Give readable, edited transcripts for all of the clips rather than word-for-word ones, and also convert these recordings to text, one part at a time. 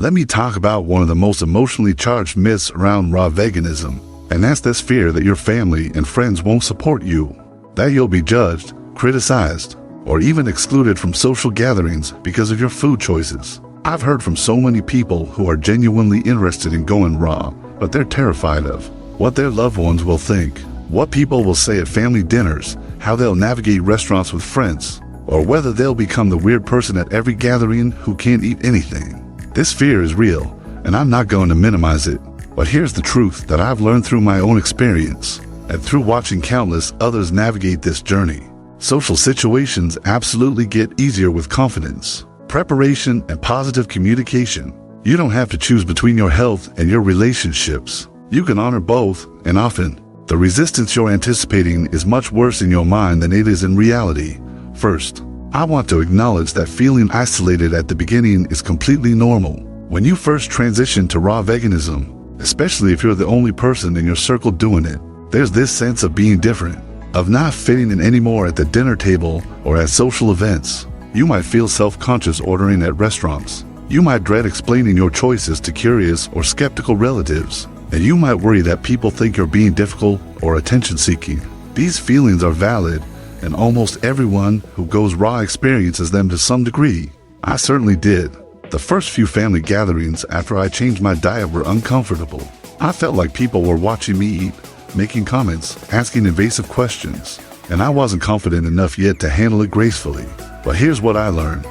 Let me talk about one of the most emotionally charged myths around raw veganism, and that's this fear that your family and friends won't support you, that you'll be judged, criticized, or even excluded from social gatherings because of your food choices. I've heard from so many people who are genuinely interested in going raw, but they're terrified of what their loved ones will think, what people will say at family dinners, how they'll navigate restaurants with friends, or whether they'll become the weird person at every gathering who can't eat anything. This fear is real, and I'm not going to minimize it. But here's the truth that I've learned through my own experience, and through watching countless others navigate this journey. Social situations absolutely get easier with confidence, preparation, and positive communication. You don't have to choose between your health and your relationships. You can honor both, and often, the resistance you're anticipating is much worse in your mind than it is in reality. First, I want to acknowledge that feeling isolated at the beginning is completely normal. When you first transition to raw veganism, especially if you're the only person in your circle doing it, there's this sense of being different, of not fitting in anymore at the dinner table or at social events. You might feel self-conscious ordering at restaurants. You might dread explaining your choices to curious or skeptical relatives. And you might worry that people think you're being difficult or attention-seeking. These feelings are valid, and almost everyone who goes raw experiences them to some degree. I certainly did. The first few family gatherings after I changed my diet were uncomfortable. I felt like people were watching me eat, making comments, asking invasive questions, and I wasn't confident enough yet to handle it gracefully. But here's what I learned.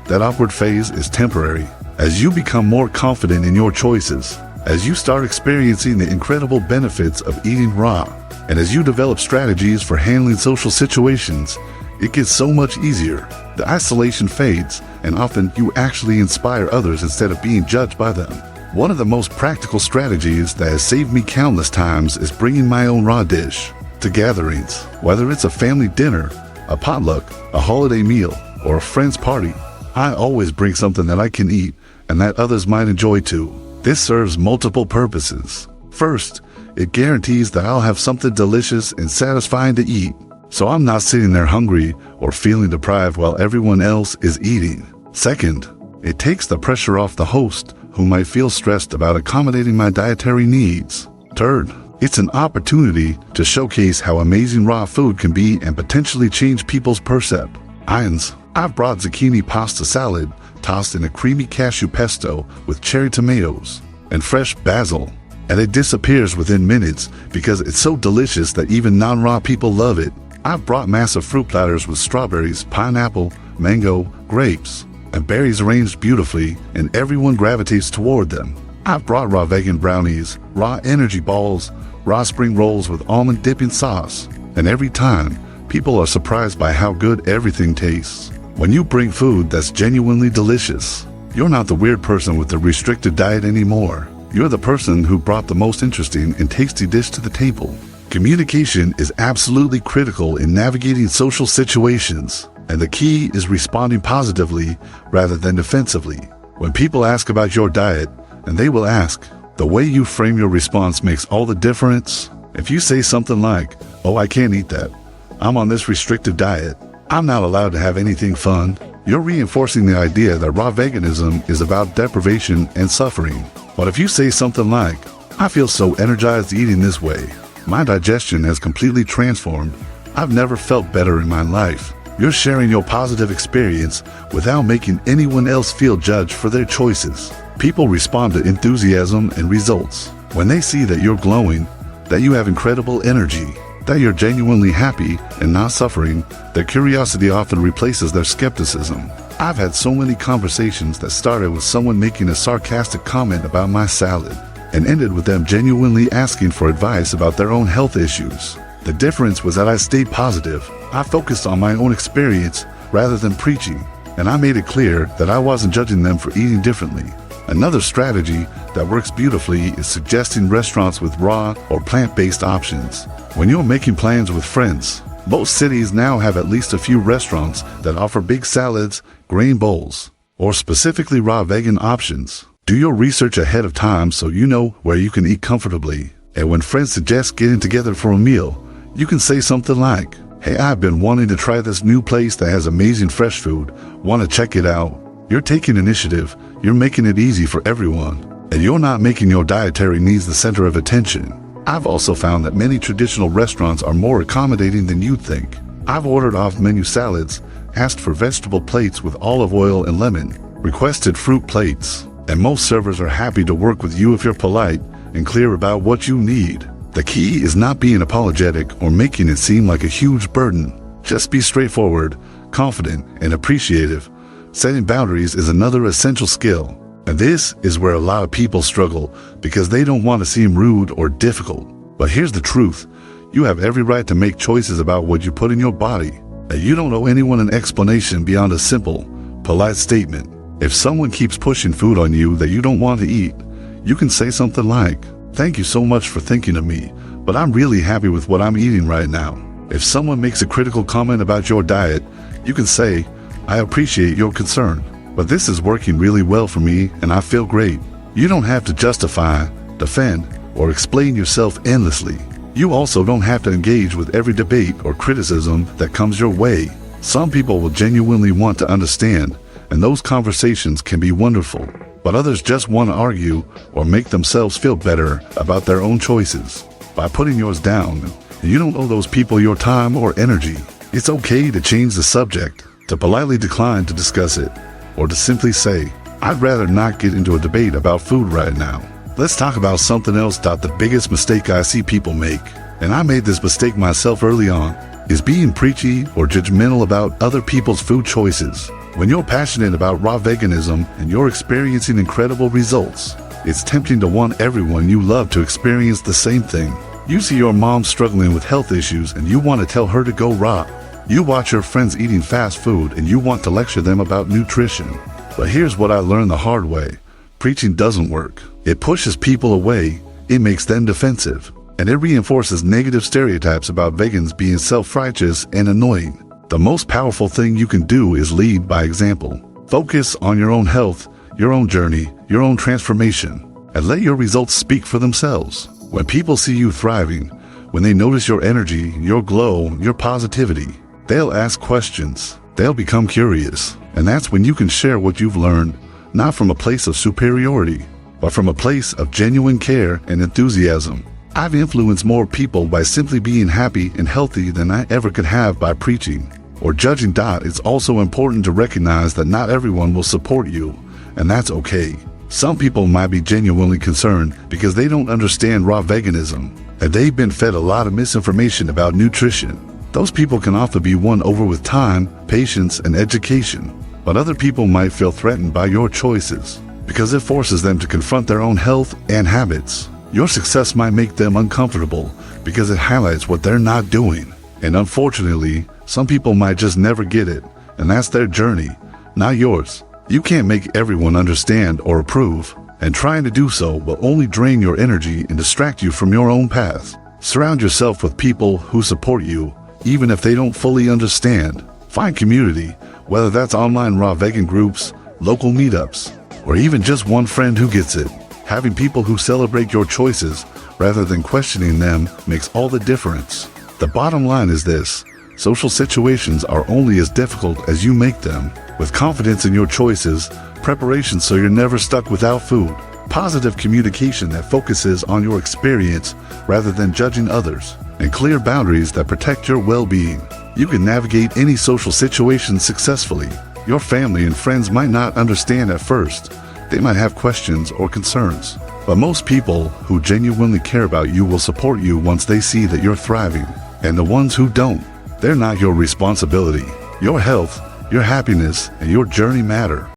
That awkward phase is temporary. As you become more confident in your choices, as you start experiencing the incredible benefits of eating raw, and as you develop strategies for handling social situations, it gets so much easier. The isolation fades, and often you actually inspire others instead of being judged by them. One of the most practical strategies that has saved me countless times is bringing my own raw dish to gatherings. Whether it's a family dinner, a potluck, a holiday meal, or a friend's party, I always bring something that I can eat and that others might enjoy too. This serves multiple purposes. First, it guarantees that I'll have something delicious and satisfying to eat, so I'm not sitting there hungry or feeling deprived while everyone else is eating. Second, it takes the pressure off the host, who might feel stressed about accommodating my dietary needs. Third, it's an opportunity to showcase how amazing raw food can be and potentially change people's perceptions. I've brought zucchini pasta salad tossed in a creamy cashew pesto with cherry tomatoes and fresh basil, and it disappears within minutes because it's so delicious that even non-raw people love it. I've brought massive fruit platters with strawberries, pineapple, mango, grapes, and berries arranged beautifully, and everyone gravitates toward them. I've brought raw vegan brownies, raw energy balls, raw spring rolls with almond dipping sauce, and every time, people are surprised by how good everything tastes. When you bring food that's genuinely delicious, you're not the weird person with the restricted diet anymore. You're the person who brought the most interesting and tasty dish to the table. Communication is absolutely critical in navigating social situations, and the key is responding positively rather than defensively. When people ask about your diet, and they will ask, the way you frame your response makes all the difference. If you say something like, "Oh, I can't eat that. I'm on this restricted diet. I'm not allowed to have anything fun," you're reinforcing the idea that raw veganism is about deprivation and suffering. But if you say something like, "I feel so energized eating this way. My digestion has completely transformed. I've never felt better in my life," you're sharing your positive experience without making anyone else feel judged for their choices. People respond to enthusiasm and results. When they see that you're glowing, that you have incredible energy, that you're genuinely happy and not suffering, their curiosity often replaces their skepticism. I've had so many conversations that started with someone making a sarcastic comment about my salad and ended with them genuinely asking for advice about their own health issues. The difference was that I stayed positive. I focused on my own experience rather than preaching, and I made it clear that I wasn't judging them for eating differently. Another strategy that works beautifully is suggesting restaurants with raw or plant-based options. When you're making plans with friends, most cities now have at least a few restaurants that offer big salads, grain bowls, or specifically raw vegan options. Do your research ahead of time so you know where you can eat comfortably. And when friends suggest getting together for a meal, you can say something like, "Hey, I've been wanting to try this new place that has amazing fresh food. Want to check it out?" You're taking initiative, you're making it easy for everyone, and you're not making your dietary needs the center of attention. I've also found that many traditional restaurants are more accommodating than you'd think. I've ordered off-menu salads, asked for vegetable plates with olive oil and lemon, requested fruit plates, and most servers are happy to work with you if you're polite and clear about what you need. The key is not being apologetic or making it seem like a huge burden. Just be straightforward, confident, and appreciative. Setting boundaries is another essential skill, and this is where a lot of people struggle because they don't want to seem rude or difficult. But here's the truth. You have every right to make choices about what you put in your body, and you don't owe anyone an explanation beyond a simple, polite statement. If someone keeps pushing food on you that you don't want to eat, you can say something like, "Thank you so much for thinking of me, but I'm really happy with what I'm eating right now." If someone makes a critical comment about your diet, you can say, "I appreciate your concern, but this is working really well for me and I feel great." You don't have to justify, defend, or explain yourself endlessly. You also don't have to engage with every debate or criticism that comes your way. Some people will genuinely want to understand, and those conversations can be wonderful. But others just want to argue or make themselves feel better about their own choices. By putting yours down, you don't owe those people your time or energy. It's okay to change the subject, to politely decline to discuss it, or to simply say, "I'd rather not get into a debate about food right now. Let's talk about something else." The biggest mistake I see people make, and I made this mistake myself early on, is being preachy or judgmental about other people's food choices. When you're passionate about raw veganism and you're experiencing incredible results, it's tempting to want everyone you love to experience the same thing. You see your mom struggling with health issues and you want to tell her to go raw. You watch your friends eating fast food and you want to lecture them about nutrition. But here's what I learned the hard way. Preaching doesn't work. It pushes people away, it makes them defensive, and it reinforces negative stereotypes about vegans being self-righteous and annoying. The most powerful thing you can do is lead by example. Focus on your own health, your own journey, your own transformation, and let your results speak for themselves. When people see you thriving, when they notice your energy, your glow, your positivity, they'll ask questions, they'll become curious, and that's when you can share what you've learned, not from a place of superiority, but from a place of genuine care and enthusiasm. I've influenced more people by simply being happy and healthy than I ever could have by preaching or judging. It's also important to recognize that not everyone will support you, and that's okay. Some people might be genuinely concerned because they don't understand raw veganism, and they've been fed a lot of misinformation about nutrition. Those people can often be won over with time, patience, and education. But other people might feel threatened by your choices because it forces them to confront their own health and habits. Your success might make them uncomfortable because it highlights what they're not doing. And unfortunately, some people might just never get it, and that's their journey, not yours. You can't make everyone understand or approve, and trying to do so will only drain your energy and distract you from your own path. Surround yourself with people who support you, even if they don't fully understand. Find community, whether that's online raw vegan groups, local meetups, or even just one friend who gets it. Having people who celebrate your choices rather than questioning them makes all the difference. The bottom line is this: social situations are only as difficult as you make them. With confidence in your choices, preparation so you're never stuck without food, positive communication that focuses on your experience rather than judging others, and clear boundaries that protect your well-being, you can navigate any social situation successfully. Your family and friends might not understand at first. They might have questions or concerns, but most people who genuinely care about you will support you once they see that you're thriving. And the ones who don't, they're not your responsibility. Your health, your happiness, and your journey matter.